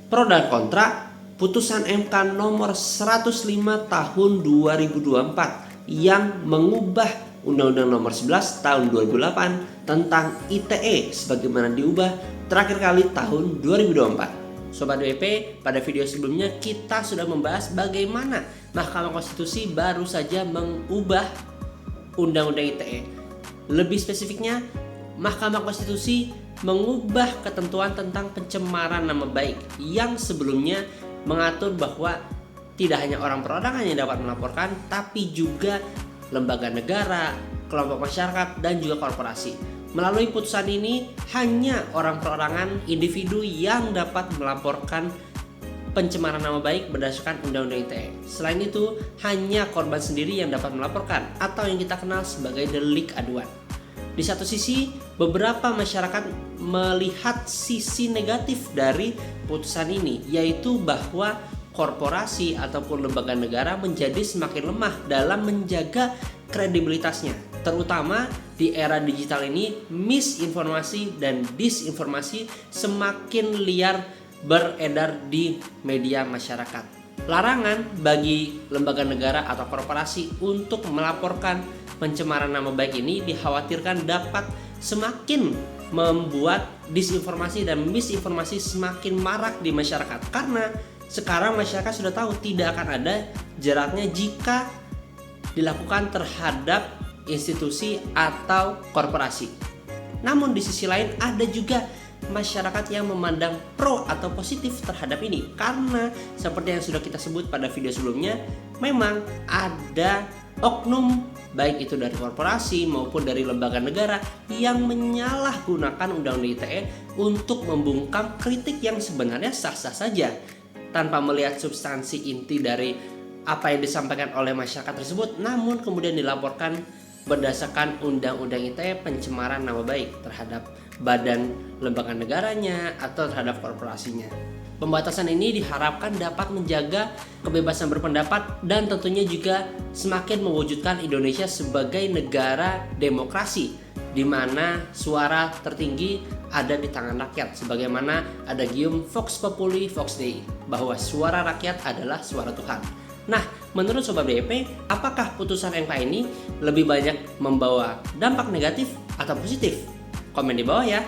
Pro dan kontra putusan MK nomor 105 tahun 2024 yang mengubah Undang-Undang nomor 11 tahun 2008 tentang ITE sebagaimana diubah terakhir kali tahun 2024. Sobat WP, pada video sebelumnya kita sudah membahas bagaimana Mahkamah Konstitusi baru saja mengubah Undang-Undang ITE. Lebih spesifiknya, Mahkamah Konstitusi mengubah ketentuan tentang pencemaran nama baik yang sebelumnya mengatur bahwa tidak hanya orang perorangan yang dapat melaporkan, tapi juga lembaga negara, kelompok masyarakat, dan juga korporasi. Melalui putusan ini, hanya orang perorangan, individu yang dapat melaporkan pencemaran nama baik berdasarkan Undang-Undang ITE. Selain itu, hanya korban sendiri yang dapat melaporkan atau yang kita kenal sebagai delik aduan. Di satu sisi, beberapa masyarakat melihat sisi negatif dari putusan ini, yaitu bahwa korporasi ataupun lembaga negara menjadi semakin lemah dalam menjaga kredibilitasnya. Terutama di era digital ini, misinformasi dan disinformasi semakin liar beredar di media masyarakat. Larangan bagi lembaga negara atau korporasi untuk melaporkan pencemaran nama baik ini dikhawatirkan dapat semakin membuat disinformasi dan misinformasi semakin marak di masyarakat, karena sekarang masyarakat sudah tahu tidak akan ada jeratnya jika dilakukan terhadap institusi atau korporasi. Namun di sisi lain ada juga masyarakat yang memandang pro atau positif terhadap ini, karena seperti yang sudah kita sebut pada video sebelumnya, memang ada oknum baik itu dari korporasi maupun dari lembaga negara yang menyalahgunakan Undang-Undang ITE untuk membungkam kritik yang sebenarnya sah-sah saja tanpa melihat substansi inti dari apa yang disampaikan oleh masyarakat tersebut, namun kemudian dilaporkan berdasarkan Undang-Undang ITE pencemaran nama baik terhadap badan lembaga negaranya atau terhadap korporasinya. Pembatasan ini diharapkan dapat menjaga kebebasan berpendapat dan tentunya juga semakin mewujudkan Indonesia sebagai negara demokrasi di mana suara tertinggi ada di tangan rakyat, sebagaimana ada gium Vox Populi Vox Dei, bahwa suara rakyat adalah suara Tuhan. Nah, menurut Sobat BP, apakah putusan MK ini lebih banyak membawa dampak negatif atau positif? Komen di bawah ya.